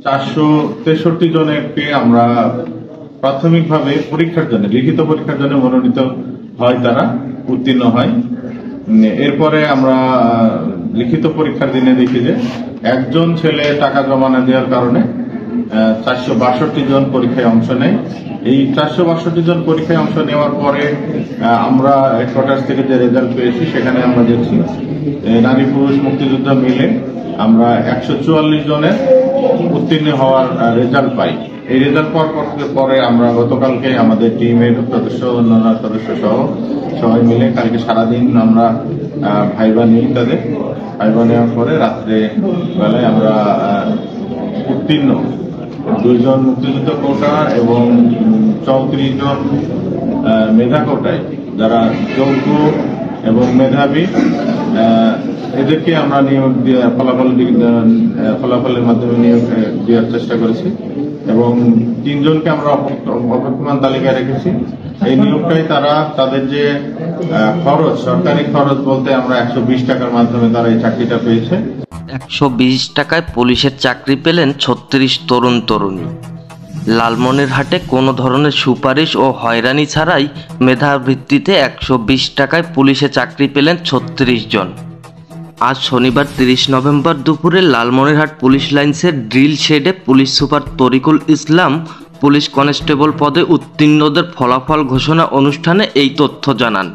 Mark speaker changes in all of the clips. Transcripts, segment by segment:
Speaker 1: 463 জনকে আমরা প্রাথমিকভাবে পরীক্ষার জন্য লিখিত পরীক্ষার জন্য মনোনীত হয়, তারা উত্তীর্ণ হয়। এরপরে আমরা লিখিত পরীক্ষার দিনে দেখি যে একজন ছেলে টাকা জমা না দেওয়ার কারণে 462 জন পরীক্ষায় অংশ নেয়। এই 462 জন পরীক্ষায় অংশ নেওয়ার পরে আমরা হেডকোয়ার্টার থেকে যে রেজাল্ট পেয়েছি সেখানে আমরা দেখছি নারী পুরুষ মুক্তিযোদ্ধা মিলে আমরা 144 জনের উত্তীর্ণ হওয়ার রেজাল্ট পাই। এই রেজাল্ট পরে আমরা গতকালকে আমাদের টিমের সদস্য অন্যান্য সদস্য সহ সবাই মিলে কালকে সারাদিন আমরা ভাইবা নিই। তাদের ভাইবা নেওয়ার পরে রাত্রে বেলায় আমরা উত্তীর্ণ 2 জন মুক্তিযুদ্ধ কোটা এবং 34 জন মেধা কোটায় যারা যোগ্য এবং মেধাবী, এদেরকে আমরা নিয়োগ ফলাফলের মাধ্যমে নিয়োগ দেওয়ার চেষ্টা করেছি এবং 3 জনকে আমরা অপেক্ষমান তালিকায় রেখেছি। এই নিয়োগটাই তারা তাদের যে খরচ, সরকারি খরচ বলতে আমরা 120 টাকার মাধ্যমে তারা এই চাকরিটা পেয়েছে।
Speaker 2: 120 টাকায় পুলিশের চাকরি পেলেন 36 তরুণ তরুণী। লালমনিরহাটে কোনো ধরনের সুপারিশ ও হয়রানি ছাড়াই মেধার ভিত্তিতে 120 টাকায় পুলিশে চাকরি পেলেন 36 জন। আজ শনিবার 30 নভেম্বর দুপুরে লালমনিরহাট পুলিশ লাইন্সের ড্রিল শেডে police super Tarikul Islam police constable পদে উত্তীর্ণদের ফলাফল ঘোষণা অনুষ্ঠানে এই তথ্য জানান।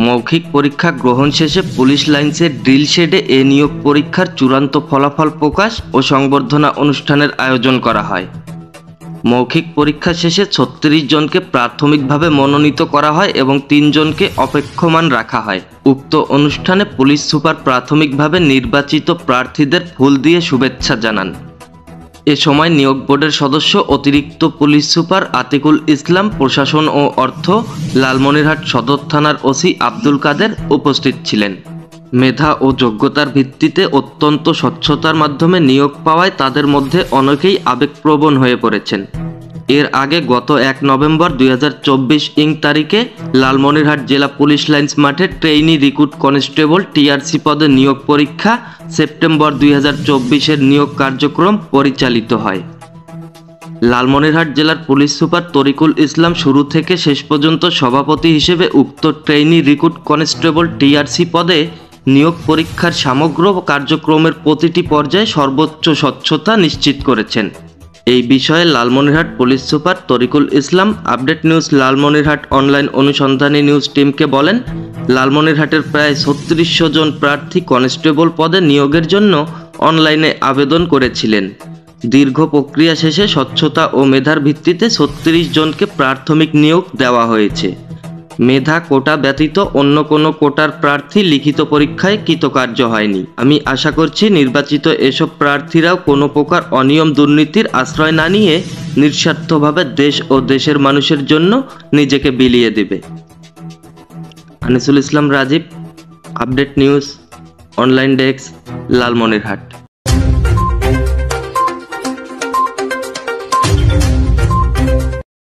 Speaker 2: মৌখিক পরীক্ষা গ্রহণ শেষে পুলিশ লাইন্সের ড্রিল শেডে এ নিয়োগ পরীক্ষার চূড়ান্ত ফলাফল প্রকাশ ও সংবর্ধনা অনুষ্ঠানের আয়োজন করা হয়। মৌখিক পরীক্ষা শেষে 36 জনকে প্রাথমিকভাবে মনোনীত করা হয় এবং 3 জনকে অপেক্ষমান রাখা হয়। উক্ত অনুষ্ঠানে পুলিশ সুপার প্রাথমিকভাবে নির্বাচিত প্রার্থীদের ফুল দিয়ে শুভেচ্ছা জানান। এ সময় নিয়োগ বোর্ডের সদস্য অতিরিক্ত পুলিশ সুপার আতিকুল ইসলাম, প্রশাসন ও অর্থ, লালমনিরহাট সদর থানার ওসি আব্দুল কাদের উপস্থিত ছিলেন। মেধা ও যোগ্যতার ভিত্তিতে অত্যন্ত স্বচ্ছতার মাধ্যমে নিয়োগ পাওয়ায় তাদের মধ্যে অনেকেই আবেগপ্রবণ হয়ে পড়েছেন। এর আগে গত 1 নভেম্বর 2024 তারিখে লালমনিরহাট জেলা পুলিশ লাইন্স মাঠে ট্রেইনি রিক্রুট কনস্টেবল টিআরসি পদে নিয়োগ পরীক্ষা সেপ্টেম্বর 2024-এর নিয়োগ কার্যক্রম পরিচালিত হয়। লালমনিরহাট জেলার পুলিশ সুপার তরিকুল ইসলাম শুরু থেকে শেষ পর্যন্ত সভাপতি হিসেবে উক্ত ট্রেইনি রিক্রুট কনস্টেবল টিআরসি পদে নিয়োগ পরীক্ষার সমগ্র কার্যক্রমের প্রতিটি পর্যায়ে সর্বোচ্চ স্বচ্ছতা নিশ্চিত করেছেন। এই বিষয়ে লালমনিরহাট পুলিশ সুপার তরিকুল ইসলাম আপডেট নিউজ লালমনিরহাট অনলাইন অনুসন্ধানী নিউজ টিমকে বলেন, লালমনিরহাটের প্রায় 3600 জন প্রার্থী কনস্টেবল পদে নিয়োগের জন্য অনলাইনে আবেদন করেছিলেন। দীর্ঘ প্রক্রিয়া শেষে স্বচ্ছতা ও মেধার ভিত্তিতে 36 জনকে প্রাথমিক নিয়োগ দেওয়া হয়েছে। মেধা কোটা ব্যতীত অন্য কোনো কোটার প্রার্থী লিখিত পরীক্ষায় কৃতকার্য হয়নি। আমি আশা করছি নির্বাচিত এসব প্রার্থীরাও কোনো প্রকার অনিয়ম দুর্নীতির আশ্রয় না নিয়ে নিঃস্বার্থভাবে দেশ ও দেশের মানুষের জন্য নিজেকে বিলিয়ে দেবে। Anisul Islam Rajib, update news, online desk, Lalmonirhat.